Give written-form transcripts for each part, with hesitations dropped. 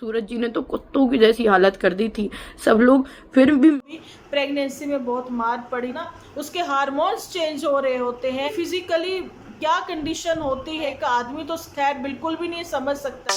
सूरज जी ने तो कुत्तों की जैसी हालत कर दी थी सब लोग। फिर भी प्रेगनेंसी में बहुत मार पड़ी ना, उसके हार्मोन्स चेंज हो रहे होते हैं, फिजिकली क्या कंडीशन होती है एक आदमी तो खैर बिल्कुल भी नहीं समझ सकता।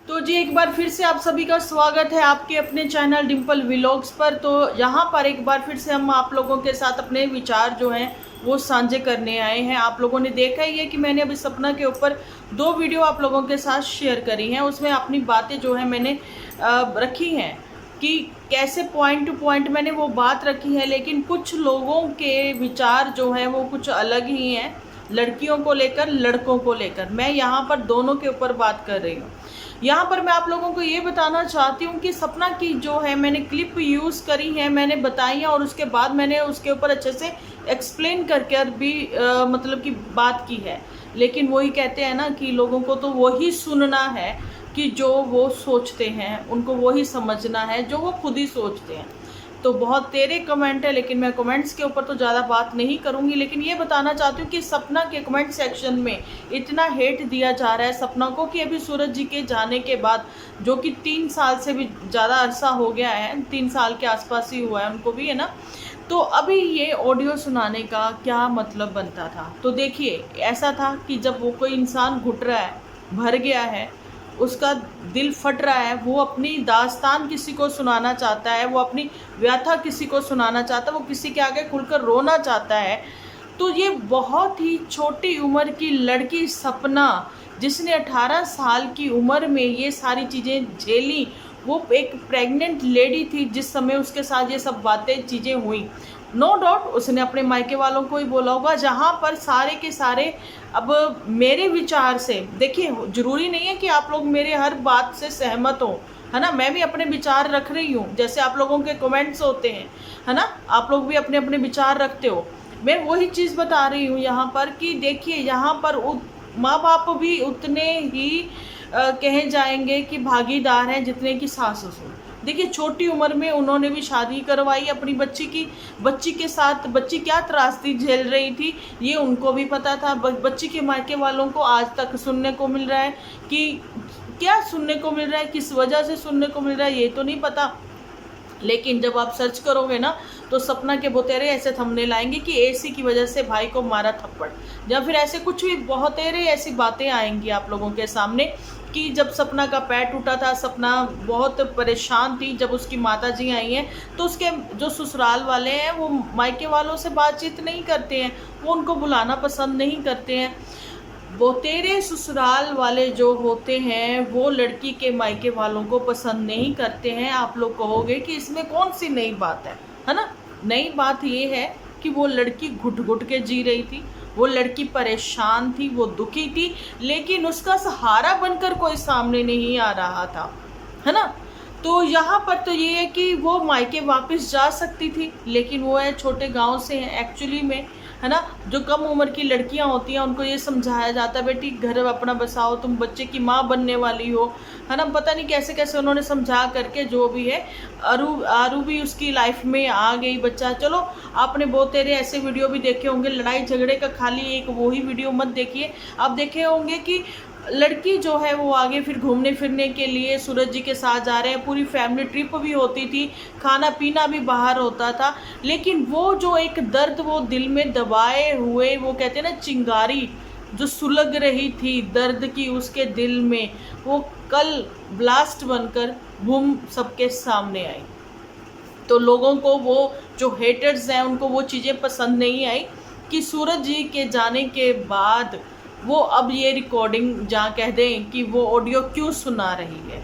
तो जी एक बार फिर से आप सभी का स्वागत है आपके अपने चैनल डिम्पल व्लॉग्स पर। तो यहाँ पर एक बार फिर से हम आप लोगों के साथ अपने विचार जो हैं वो साझे करने आए हैं। आप लोगों ने देखा ही है कि मैंने अभी सपना के ऊपर 2 वीडियो आप लोगों के साथ शेयर करी हैं। उसमें अपनी बातें जो है मैंने रखी हैं कि कैसे पॉइंट टू पॉइंट मैंने वो बात रखी है, लेकिन कुछ लोगों के विचार जो हैं वो कुछ अलग ही हैं, लड़कियों को लेकर लड़कों को लेकर। मैं यहाँ पर दोनों के ऊपर बात कर रही हूँ। यहाँ पर मैं आप लोगों को ये बताना चाहती हूँ कि सपना की जो है मैंने क्लिप यूज़ करी है, मैंने बताई है और उसके बाद मैंने उसके ऊपर अच्छे से एक्सप्लेन करके भी मतलब कि बात की है। लेकिन वही कहते हैं ना कि लोगों को तो वही सुनना है कि जो वो सोचते हैं, उनको वही समझना है जो वो खुद ही सोचते हैं। तो बहुत तेरे कमेंट है, लेकिन मैं कमेंट्स के ऊपर तो ज़्यादा बात नहीं करूँगी। लेकिन ये बताना चाहती हूँ कि सपना के कमेंट सेक्शन में इतना हेट दिया जा रहा है सपना को कि अभी सूरज जी के जाने के बाद, जो कि 3 साल से भी ज़्यादा अरसा हो गया है, 3 साल के आसपास ही हुआ है उनको भी, है ना। तो अभी ये ऑडियो सुनाने का क्या मतलब बनता था? तो देखिए ऐसा था कि जब वो कोई इंसान घुट रहा है, भर गया है, उसका दिल फट रहा है, वो अपनी दास्तान किसी को सुनाना चाहता है, वो अपनी व्यथा किसी को सुनाना चाहता है, वो किसी के आगे खुलकर रोना चाहता है। तो ये बहुत ही छोटी उम्र की लड़की सपना, जिसने 18 साल की उम्र में ये सारी चीज़ें झेली, वो एक प्रेग्नेंट लेडी थी जिस समय उसके साथ ये सब बातें चीज़ें हुई। नो डाउट उसने अपने मायके वालों को ही बोला होगा, जहाँ पर सारे के सारे, अब मेरे विचार से देखिए, ज़रूरी नहीं है कि आप लोग मेरे हर बात से सहमत हो, है ना। मैं भी अपने विचार रख रही हूँ, जैसे आप लोगों के कमेंट्स होते हैं, है ना, आप लोग भी अपने अपने विचार रखते हो। मैं वही चीज़ बता रही हूँ यहाँ पर कि देखिए यहाँ पर माँ बाप भी उतने ही कहे जाएंगे कि भागीदार हैं जितने कि सास ससुर। देखिए छोटी उम्र में उन्होंने भी शादी करवाई अपनी बच्ची की, बच्ची के साथ बच्ची क्या त्रासदी झेल रही थी ये उनको भी पता था। बच्ची के मायके वालों को आज तक सुनने को मिल रहा है कि क्या सुनने को मिल रहा है, किस वजह से सुनने को मिल रहा है ये तो नहीं पता। लेकिन जब आप सर्च करोगे ना तो सपना के बोतेरे ऐसे थंबनेल आएंगे कि एसी की वजह से भाई को मारा थप्पड़, या फिर ऐसे कुछ भी बहुतेरे ऐसी बातें आएंगी आप लोगों के सामने कि जब सपना का पैर टूटा था, सपना बहुत परेशान थी। जब उसकी माता जी आई हैं तो उसके जो ससुराल वाले हैं वो मायके वालों से बातचीत नहीं करते हैं, वो उनको बुलाना पसंद नहीं करते हैं। वो तेरे ससुराल वाले जो होते हैं वो लड़की के मायके वालों को पसंद नहीं करते हैं। आप लोग कहोगे कि इसमें कौन सी नई बात है ना। नई बात ये है कि वो लड़की घुट घुट के जी रही थी, वो लड़की परेशान थी, वो दुखी थी, लेकिन उसका सहारा बनकर कोई सामने नहीं आ रहा था, है ना। तो यहाँ पर तो ये है कि वो मायके वापस जा सकती थी, लेकिन वो है छोटे गांव से हैं एक्चुअली में, है ना। जो कम उम्र की लड़कियां होती हैं उनको ये समझाया जाता है बेटी घर अपना बसाओ, तुम बच्चे की माँ बनने वाली हो, है ना। पता नहीं कैसे कैसे उन्होंने समझा करके, जो भी है, आरू भी उसकी लाइफ में आ गई बच्चा। चलो आपने बहुत तेरे ऐसे वीडियो भी देखे होंगे, लड़ाई झगड़े का खाली एक वही वीडियो मत देखिए। आप देखे होंगे कि लड़की जो है वो आगे फिर घूमने फिरने के लिए सूरज जी के साथ जा रहे हैं, पूरी फैमिली ट्रिप भी होती थी, खाना पीना भी बाहर होता था। लेकिन वो जो एक दर्द वो दिल में दबाए हुए, वो कहते हैं ना चिंगारी जो सुलग रही थी दर्द की उसके दिल में, वो कल ब्लास्ट बनकर बूम सबके सामने आई। तो लोगों को, वो जो हेटर्स हैं उनको वो चीज़ें पसंद नहीं आई कि सूरज जी के जाने के बाद वो अब ये रिकॉर्डिंग जहाँ कह दें कि वो ऑडियो क्यों सुना रही है,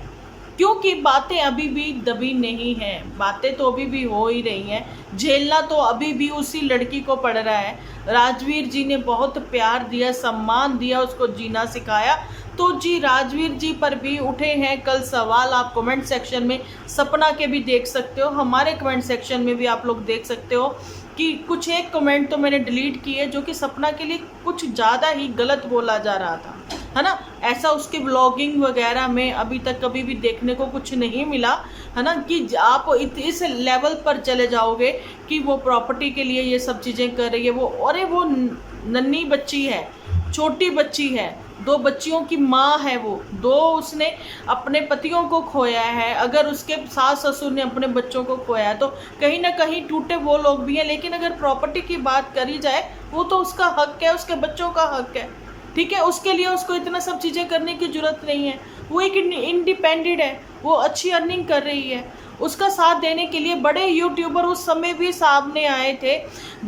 क्योंकि बातें अभी भी दबी नहीं हैं, बातें तो अभी भी हो ही रही हैं, झेलना तो अभी भी उसी लड़की को पड़ रहा है। राजवीर जी ने बहुत प्यार दिया, सम्मान दिया, उसको जीना सिखाया। तो जी राजवीर जी पर भी उठे हैं कल सवाल, आप कमेंट सेक्शन में सपना के भी देख सकते हो, हमारे कमेंट सेक्शन में भी आप लोग देख सकते हो कि कुछ एक कमेंट तो मैंने डिलीट किए जो कि सपना के लिए कुछ ज़्यादा ही गलत बोला जा रहा था, है ना। ऐसा उसके ब्लॉगिंग वगैरह में अभी तक कभी भी देखने को कुछ नहीं मिला। है ना, कि आप इस लेवल पर चले जाओगे कि वो प्रॉपर्टी के लिए ये सब चीज़ें कर रही है। वो अरे वो नन्ही बच्ची है, छोटी बच्ची है, 2 बच्चियों की माँ है वो, 2 उसने अपने पतियों को खोया है। अगर उसके सास ससुर ने अपने बच्चों को खोया है तो कहीं ना कहीं टूटे वो लोग भी हैं। लेकिन अगर प्रॉपर्टी की बात करी जाए, वो तो उसका हक है, उसके बच्चों का हक है, ठीक है। उसके लिए उसको इतना सब चीज़ें करने की जरूरत नहीं है। वो एक इंडिपेंडेंट है, वो अच्छी अर्निंग कर रही है। उसका साथ देने के लिए बड़े यूट्यूबर उस समय भी सामने आए थे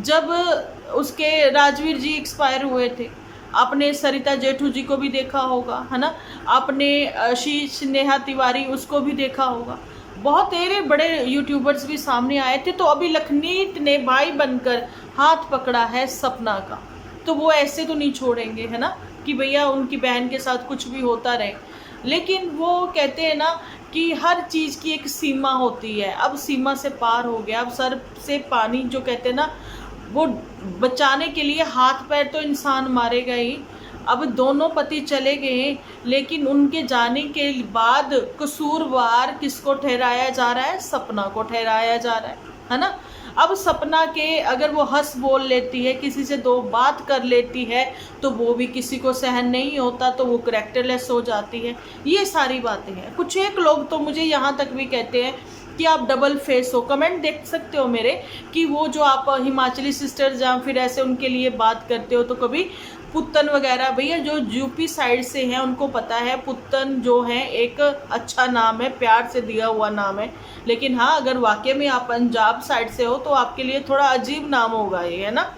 जब उसके राजवीर जी एक्सपायर हुए थे। आपने सरिता जेठू जी को भी देखा होगा, है ना, आपने शीश नेहा तिवारी उसको भी देखा होगा। बहुत तेरे बड़े यूट्यूबर्स भी सामने आए थे। तो अभी लखनीत ने भाई बनकर हाथ पकड़ा है सपना का, तो वो ऐसे तो नहीं छोड़ेंगे, है ना, कि भैया उनकी बहन के साथ कुछ भी होता रहे। लेकिन वो कहते हैं ना कि हर चीज़ की एक सीमा होती है। अब सीमा से पार हो गया, अब सर से पानी जो कहते हैं ना, वो बचाने के लिए हाथ पैर तो इंसान मारेगा ही। अब दोनों पति चले गए, लेकिन उनके जाने के बाद कसूरवार किसको ठहराया जा रहा है? सपना को ठहराया जा रहा है ना। अब सपना के अगर वो हंस बोल लेती है, किसी से 2 बात कर लेती है, तो वो भी किसी को सहन नहीं होता, तो वो करेक्टरलेस हो जाती है। ये सारी बातें हैं। कुछ एक लोग तो मुझे यहाँ तक भी कहते हैं कि आप डबल फेस हो। कमेंट देख सकते हो मेरे कि वो जो आप हिमाचली सिस्टर्स या फिर ऐसे उनके लिए बात करते हो, तो कभी पुत्तन वगैरह, भैया जो यूपी साइड से हैं उनको पता है पुत्तन जो है एक अच्छा नाम है, प्यार से दिया हुआ नाम है। लेकिन हाँ, अगर वाकई में आप पंजाब साइड से हो तो आपके लिए थोड़ा अजीब नाम होगा ये, है ना।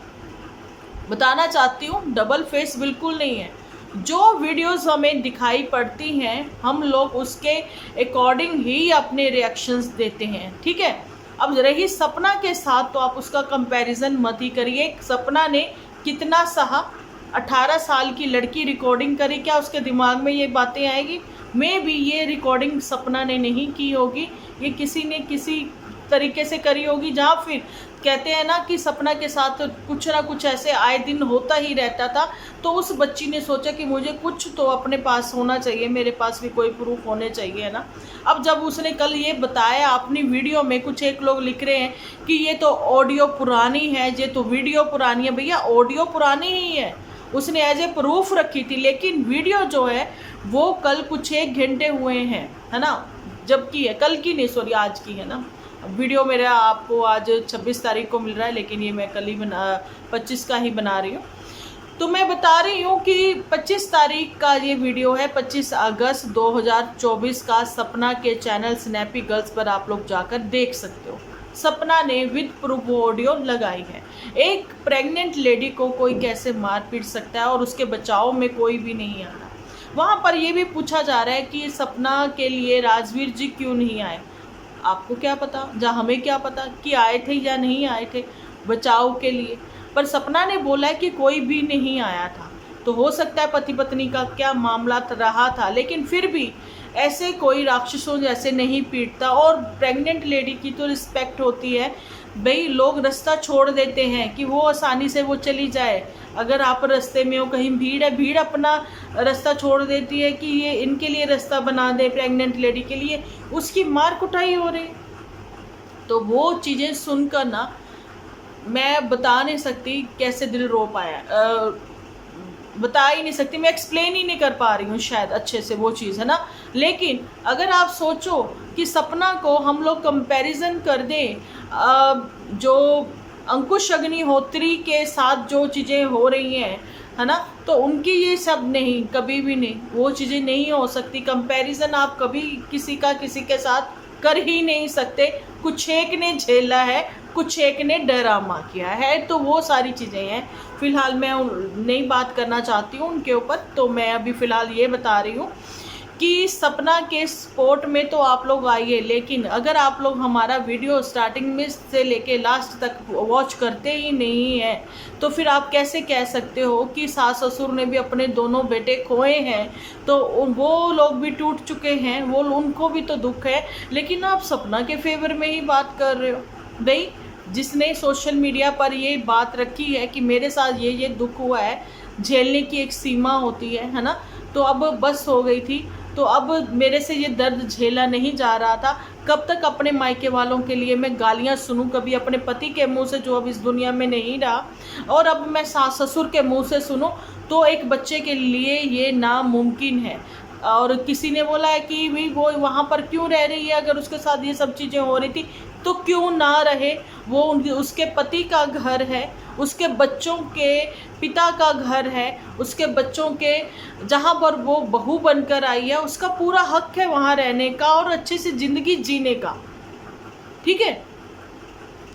बताना चाहती हूँ, डबल फेस बिल्कुल नहीं है। जो वीडियोस हमें दिखाई पड़ती हैं, हम लोग उसके अकॉर्डिंग ही अपने रिएक्शंस देते हैं, ठीक है। अब रही सपना के साथ, तो आप उसका कंपैरिजन मत ही करिए। सपना ने कितना सहा, 18 साल की लड़की रिकॉर्डिंग करी, क्या उसके दिमाग में ये बातें आएगी? मे बी ये रिकॉर्डिंग सपना ने नहीं की होगी, ये किसी ने किसी तरीके से करी होगी। जहाँ फिर कहते हैं ना कि सपना के साथ कुछ ना कुछ ऐसे आए दिन होता ही रहता था, तो उस बच्ची ने सोचा कि मुझे कुछ तो अपने पास होना चाहिए, मेरे पास भी कोई प्रूफ होने चाहिए, है ना। अब जब उसने कल ये बताया अपनी वीडियो में, कुछ एक लोग लिख रहे हैं कि ये तो ऑडियो पुरानी है, ये तो वीडियो पुरानी है। भैया ऑडियो पुरानी ही है, उसने एज ए प्रूफ रखी थी, लेकिन वीडियो जो है वो कल कुछ 1 घंटे हुए हैं, है ना, जबकि है कल की नहीं, सॉरी आज की है ना। वीडियो मेरा आपको आज 26 तारीख को मिल रहा है, लेकिन ये मैं कल ही 25 का ही बना रही हूँ। तो मैं बता रही हूँ कि 25 तारीख का ये वीडियो है, 25 अगस्त 2024 का। सपना के चैनल स्नैपी गर्ल्स पर आप लोग जाकर देख सकते हो। सपना ने विद प्रूफ ऑडियो लगाई है। एक प्रेग्नेंट लेडी को कोई कैसे मार पीट सकता है और उसके बचाव में कोई भी नहीं आ रहा। वहाँ पर ये भी पूछा जा रहा है कि सपना के लिए राजवीर जी क्यों नहीं आए। आपको क्या पता, या हमें क्या पता कि आए थे या नहीं आए थे बचाव के लिए। पर सपना ने बोला है कि कोई भी नहीं आया था, तो हो सकता है पति पत्नी का क्या मामला रहा था। लेकिन फिर भी ऐसे कोई राक्षसों जैसे नहीं पीटता। और प्रेग्नेंट लेडी की तो रिस्पेक्ट होती है भाई। लोग रास्ता छोड़ देते हैं कि वो आसानी से वो चली जाए। अगर आप रास्ते में हो, कहीं भीड़ है, भीड़ अपना रास्ता छोड़ देती है कि ये इनके लिए रास्ता बना दे, प्रेग्नेंट लेडी के लिए, उसकी मार कुटाई हो रही। तो वो चीज़ें सुनकर ना मैं बता नहीं सकती कैसे दिल रो पाया, बता ही नहीं सकती, मैं एक्सप्लेन ही नहीं कर पा रही हूँ शायद अच्छे से वो चीज़, है ना। लेकिन अगर आप सोचो कि सपना को हम लोग कंपैरिजन कर दें जो अंकुश अग्निहोत्री के साथ जो चीज़ें हो रही हैं, है ना, तो उनकी ये सब नहीं, कभी भी नहीं, वो चीज़ें नहीं हो सकती। कंपैरिजन आप कभी किसी का किसी के साथ कर ही नहीं सकते। कुछ एक ने झेला है, कुछ एक ने ड्रामा किया है, तो वो सारी चीज़ें हैं। फ़िलहाल मैं नहीं बात करना चाहती हूँ उनके ऊपर, तो मैं अभी फ़िलहाल ये बता रही हूँ कि सपना के स्पोर्ट में तो आप लोग आइए। लेकिन अगर आप लोग हमारा वीडियो स्टार्टिंग में से लेके लास्ट तक वॉच करते ही नहीं हैं, तो फिर आप कैसे कह सकते हो कि सास ससुर ने भी अपने दोनों बेटे खोए हैं, तो वो लोग भी टूट चुके हैं, वो उनको भी तो दुख है। लेकिन आप सपना के फेवर में ही बात कर रहे हो। भाई जिसने सोशल मीडिया पर ये बात रखी है कि मेरे साथ ये दुख हुआ है, झेलने की एक सीमा होती है ना, तो अब बस हो गई थी, तो अब मेरे से ये दर्द झेला नहीं जा रहा था, कब तक अपने मायके वालों के लिए मैं गालियां सुनूं, कभी अपने पति के मुंह से जो अब इस दुनिया में नहीं रहा, और अब मैं सास ससुर के मुंह से सुनूं, तो एक बच्चे के लिए ये नामुमकिन है। और किसी ने बोला है कि भाई वो वहाँ पर क्यों रह रही है, अगर उसके साथ ये सब चीज़ें हो रही थी तो क्यों ना रहे, वो उसके पति का घर है, उसके बच्चों के पिता का घर है, उसके बच्चों के जहाँ पर वो बहू बनकर आई है उसका पूरा हक है वहाँ रहने का और अच्छे से ज़िंदगी जीने का। ठीक है,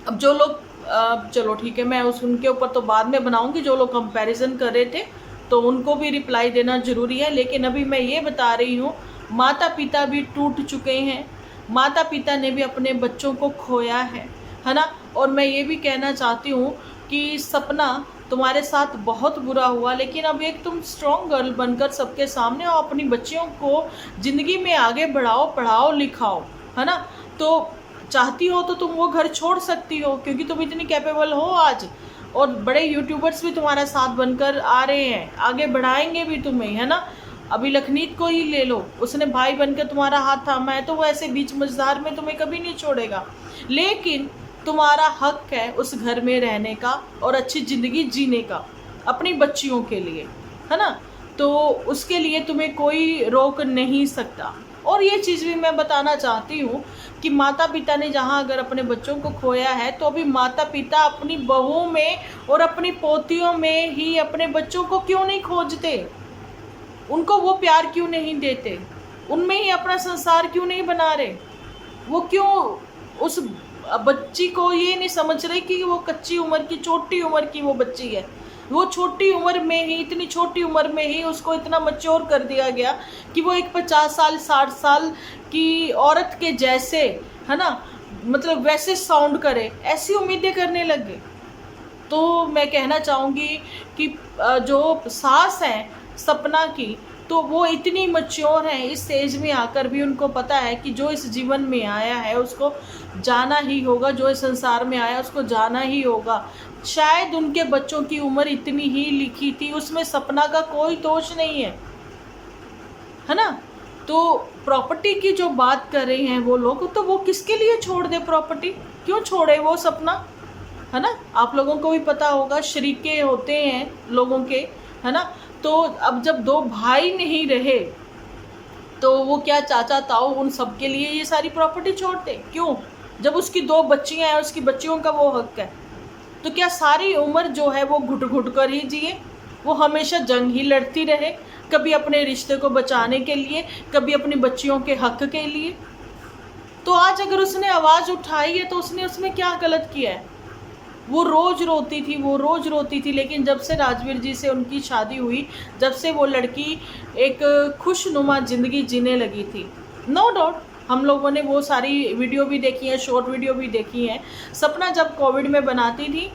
अब जो लोग चलो ठीक है, मैं उनके ऊपर तो बाद में बनाऊंगी, जो लोग कंपैरिजन कर रहे थे तो उनको भी रिप्लाई देना ज़रूरी है। लेकिन अभी मैं ये बता रही हूँ, माता पिता भी टूट चुके हैं, माता पिता ने भी अपने बच्चों को खोया है ना। और मैं ये भी कहना चाहती हूँ कि सपना तुम्हारे साथ बहुत बुरा हुआ, लेकिन अब एक तुम स्ट्रॉन्ग गर्ल बनकर सबके सामने और अपनी बच्चियों को ज़िंदगी में आगे बढ़ाओ, पढ़ाओ लिखाओ, है ना। तो चाहती हो तो तुम वो घर छोड़ सकती हो, क्योंकि तुम इतनी कैपेबल हो आज, और बड़े यूट्यूबर्स भी तुम्हारा साथ बनकर आ रहे हैं, आगे बढ़ाएंगे भी तुम्हें, है ना। अभी लखनीत को ही ले लो, उसने भाई बनकर तुम्हारा हाथ थामा है, तो वो ऐसे बीच मझधार में तुम्हें कभी नहीं छोड़ेगा। लेकिन तुम्हारा हक है उस घर में रहने का और अच्छी ज़िंदगी जीने का अपनी बच्चियों के लिए, है ना। तो उसके लिए तुम्हें कोई रोक नहीं सकता। और ये चीज़ भी मैं बताना चाहती हूँ कि माता पिता ने जहाँ अगर अपने बच्चों को खोया है, तो अभी माता पिता अपनी बहुओं में और अपनी पोतियों में ही अपने बच्चों को क्यों नहीं खोजते, उनको वो प्यार क्यों नहीं देते, उनमें ही अपना संसार क्यों नहीं बना रहे, वो क्यों उस बच्ची को ये नहीं समझ रहे कि वो कच्ची उम्र की, छोटी उम्र की वो बच्ची है, वो छोटी उम्र में ही, इतनी छोटी उम्र में ही उसको इतना मैच्योर कर दिया गया कि वो एक 50 साल 60 साल की औरत के जैसे, है ना, मतलब वैसे साउंड करे, ऐसी उम्मीदें करने लग गए। तो मैं कहना चाहूँगी कि जो सास हैं सपना की, तो वो इतनी मैच्योर हैं इस एज में आकर भी, उनको पता है कि जो इस जीवन में आया है उसको जाना ही होगा, जो इस संसार में आया उसको जाना ही होगा। शायद उनके बच्चों की उम्र इतनी ही लिखी थी, उसमें सपना का कोई दोष नहीं है ना। तो प्रॉपर्टी की जो बात कर रहे हैं वो लोग, तो वो किसके लिए छोड़ दे प्रॉपर्टी, क्यों छोड़े वो सपना, है ना। आप लोगों को भी पता होगा, शरीके होते हैं लोगों के, है ना। तो अब जब दो भाई नहीं रहे तो वो क्या चाचा ताऊ उन सब के लिए ये सारी प्रॉपर्टी छोड़ते, क्यों, जब उसकी 2 बच्चियां हैं, उसकी बच्चियों का वो हक है। तो क्या सारी उम्र जो है वो घुट घुट कर ही जिए, वो हमेशा जंग ही लड़ती रहे, कभी अपने रिश्ते को बचाने के लिए, कभी अपनी बच्चियों के हक के लिए। तो आज अगर उसने आवाज़ उठाई है तो उसने उसमें क्या गलत किया है। वो रोज़ रोती थी, लेकिन जब से राजवीर जी से उनकी शादी हुई, जब से वो लड़की एक खुशनुमा ज़िंदगी जीने लगी थी, नो डाउट हम लोगों ने वो सारी वीडियो भी देखी है, शॉर्ट वीडियो भी देखी है। सपना जब कोविड में बनाती थी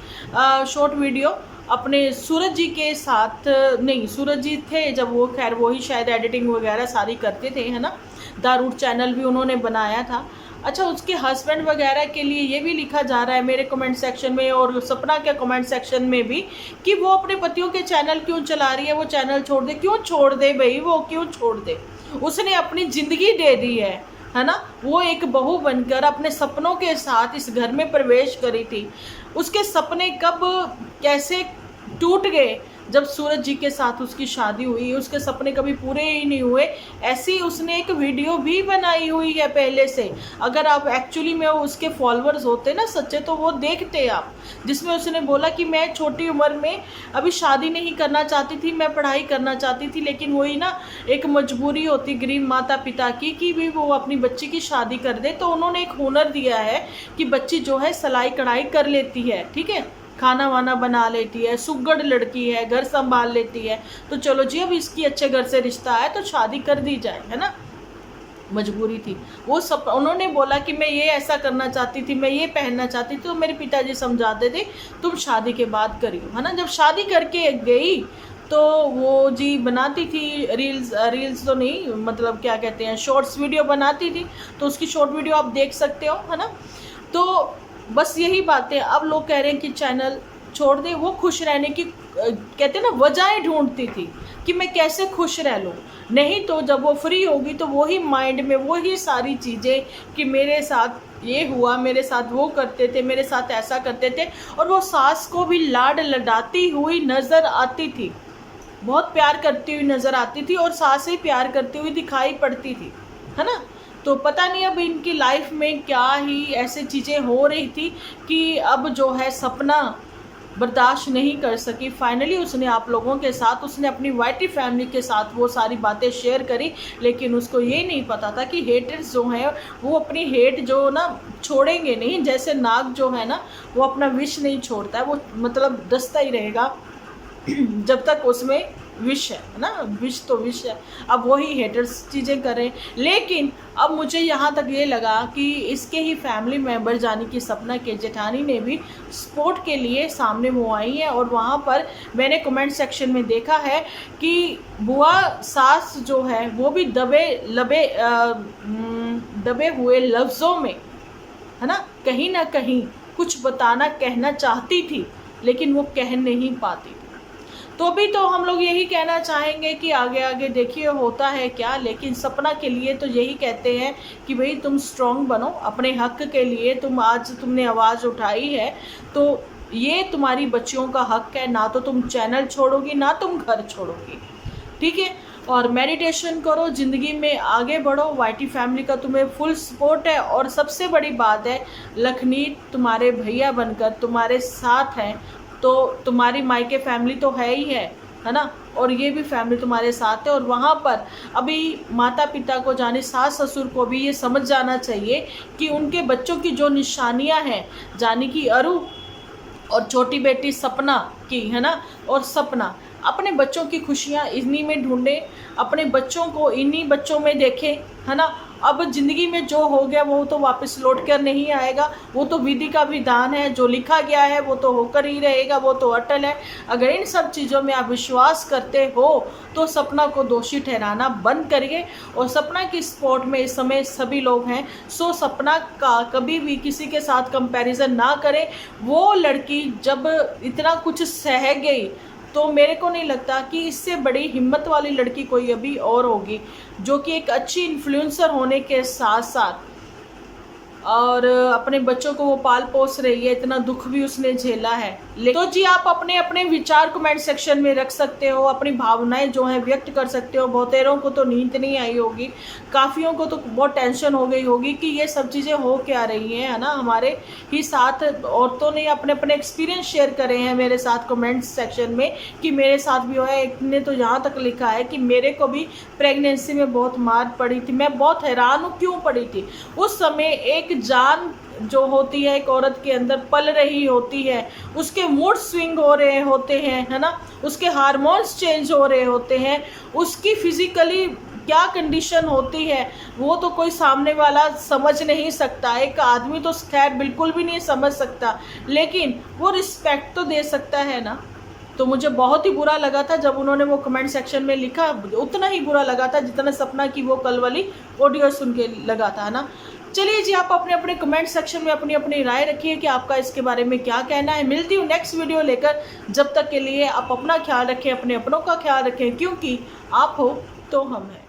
शॉर्ट वीडियो अपने सूरज जी के साथ, नहीं सूरज जी थे जब वो, खैर वो ही शायद एडिटिंग वगैरह सारी करते थे, है ना। द रूट चैनल भी उन्होंने बनाया था। अच्छा, उसके हस्बैंड वगैरह के लिए ये भी लिखा जा रहा है मेरे कमेंट सेक्शन में और सपना के कमेंट सेक्शन में भी कि वो अपने पतियों के चैनल क्यों चला रही है, वो चैनल छोड़ दे। क्यों छोड़ दे भाई, वो क्यों छोड़ दे, उसने अपनी ज़िंदगी दे दी है ना। वो एक बहू बनकर अपने सपनों के साथ इस घर में प्रवेश करी थी। उसके सपने कब कैसे टूट गए, जब सूरज जी के साथ उसकी शादी हुई, उसके सपने कभी पूरे ही नहीं हुए। ऐसी उसने एक वीडियो भी बनाई हुई है पहले से, अगर आप एक्चुअली में उसके फॉलोअर्स होते ना सच्चे तो वो देखते आप, जिसमें उसने बोला कि मैं छोटी उम्र में अभी शादी नहीं करना चाहती थी, मैं पढ़ाई करना चाहती थी, लेकिन वही ना एक मजबूरी होती गरीब माता पिता की कि भी वो अपनी बच्ची की शादी कर दे। तो उन्होंने एक हुनर दिया है कि बच्ची जो है सिलाई कढ़ाई कर लेती है, ठीक है, खाना वाना बना लेती है, सुगड़ लड़की है, घर संभाल लेती है, तो चलो जी अब इसकी अच्छे घर से रिश्ता है तो शादी कर दी जाए, है ना। मजबूरी थी वो सब। उन्होंने बोला कि मैं ये ऐसा करना चाहती थी, मैं ये पहनना चाहती थी, तो मेरे पिताजी समझाते थे तुम शादी के बाद करियो, है ना। जब शादी करके गई तो वो जी बनाती थी रील्स तो नहीं, मतलब क्या कहते हैं, शॉर्ट्स वीडियो बनाती थी, तो उसकी शॉर्ट वीडियो आप देख सकते हो, है ना। तो बस यही बातें। अब लोग कह रहे हैं कि चैनल छोड़ दे, वो खुश रहने की कहते हैं ना वजहें ढूंढती थी कि मैं कैसे खुश रह लूँ। नहीं तो जब वो फ्री होगी तो वही माइंड में वही सारी चीज़ें कि मेरे साथ ये हुआ, मेरे साथ वो करते थे, मेरे साथ ऐसा करते थे। और वो सास को भी लाड लडाती हुई नज़र आती थी, बहुत प्यार करती हुई नज़र आती थी और सास ही प्यार करती हुई दिखाई पड़ती थी, है ना। तो पता नहीं अब इनकी लाइफ में क्या ही ऐसे चीज़ें हो रही थी कि अब जो है सपना बर्दाश्त नहीं कर सकी। फाइनली उसने आप लोगों के साथ, उसने अपनी वाइटी फैमिली के साथ वो सारी बातें शेयर करी, लेकिन उसको ये नहीं पता था कि हेटर्स जो हैं वो अपनी हेट जो ना छोड़ेंगे नहीं। जैसे नाग जो है ना वो अपना विष नहीं छोड़ता है, वो मतलब डसता ही रहेगा जब तक उसमें विष है ना, विष तो विष है। अब वही हेटर्स चीज़ें करें, लेकिन अब मुझे यहाँ तक ये लगा कि इसके ही फैमिली मेम्बर यानी कि सपना के जेठानी ने भी सपोर्ट के लिए सामने मुँह आई है। और वहाँ पर मैंने कमेंट सेक्शन में देखा है कि बुआ सास जो है वो भी दबे हुए लफ्ज़ों में, है ना कहीं कुछ बताना कहना चाहती थी, लेकिन वो कह नहीं पाती। तो भी तो हम लोग यही कहना चाहेंगे कि आगे आगे देखिए होता है क्या। लेकिन सपना के लिए तो यही कहते हैं कि भाई तुम स्ट्रांग बनो, अपने हक के लिए तुमने आवाज़ उठाई है तो ये तुम्हारी बच्चियों का हक है। ना तो तुम चैनल छोड़ोगी, ना तुम घर छोड़ोगी, ठीक है। और मेडिटेशन करो, ज़िंदगी में आगे बढ़ो। वाइटी फैमिली का तुम्हें फुल सपोर्ट है। और सबसे बड़ी बात है, लखनीत तुम्हारे भैया बनकर तुम्हारे साथ हैं, तो तुम्हारी मायके फैमिली तो है ही है ना, और ये भी फैमिली तुम्हारे साथ है। और वहाँ पर अभी माता पिता को जाने सास ससुर को भी ये समझ जाना चाहिए कि उनके बच्चों की जो निशानियाँ हैं, जानी कि अरु और छोटी बेटी सपना की, है ना, और सपना अपने बच्चों की खुशियाँ इन्हीं में ढूंढे, अपने बच्चों को इन्हीं बच्चों में देखें, है ना। अब ज़िंदगी में जो हो गया वो तो वापस लौट कर नहीं आएगा, वो तो विधि का विधान है, जो लिखा गया है वो तो होकर ही रहेगा, वो तो अटल है। अगर इन सब चीज़ों में आप विश्वास करते हो तो सपना को दोषी ठहराना बंद करिए। और सपना की सपोर्ट में इस समय सभी लोग हैं, सो सपना का कभी भी किसी के साथ कंपैरिजन ना करें। वो लड़की जब इतना कुछ सह गई तो मेरे को नहीं लगता कि इससे बड़ी हिम्मत वाली लड़की कोई अभी और होगी, जो कि एक अच्छी इन्फ्लुएंसर होने के साथ साथ और अपने बच्चों को वो पाल पोस रही है। इतना दुख भी उसने झेला है। तो जी आप अपने अपने विचार कमेंट सेक्शन में रख सकते हो, अपनी भावनाएं जो है व्यक्त कर सकते हो। बहुतेरों को तो नींद नहीं आई होगी, काफ़ियों को तो बहुत टेंशन हो गई होगी कि ये सब चीज़ें हो क्या रही हैं, है ना। हमारे ही साथ औरतों ने अपने अपने एक्सपीरियंस शेयर करे हैं मेरे साथ कमेंट सेक्शन में कि मेरे साथ भी हुआ है। एक ने तो यहाँ तक लिखा है कि मेरे को भी प्रेगनेंसी में बहुत मार पड़ी थी, मैं बहुत हैरान हूँ क्यों पड़ी थी। उस समय एक जान जो होती है एक औरत के अंदर पल रही होती है, उसके मूड स्विंग हो रहे होते हैं, है ना, उसके हार्मोन्स चेंज हो रहे होते हैं, उसकी फिजिकली क्या कंडीशन होती है वो तो कोई सामने वाला समझ नहीं सकता। एक आदमी तो खैर बिल्कुल भी नहीं समझ सकता, लेकिन वो रिस्पेक्ट तो दे सकता है ना। तो मुझे बहुत ही बुरा लगा था जब उन्होंने वो कमेंट सेक्शन में लिखा, उतना ही बुरा लगा था जितना सपना की वो कल वाली ऑडियो सुन के लगा था ना। चलिए जी, आप अपने अपने कमेंट सेक्शन में अपनी अपनी राय रखिए कि आपका इसके बारे में क्या कहना है। मिलती हूँ नेक्स्ट वीडियो लेकर, जब तक के लिए आप अपना ख्याल रखें, अपने अपनों का ख्याल रखें, क्योंकि आप हो तो हम हैं।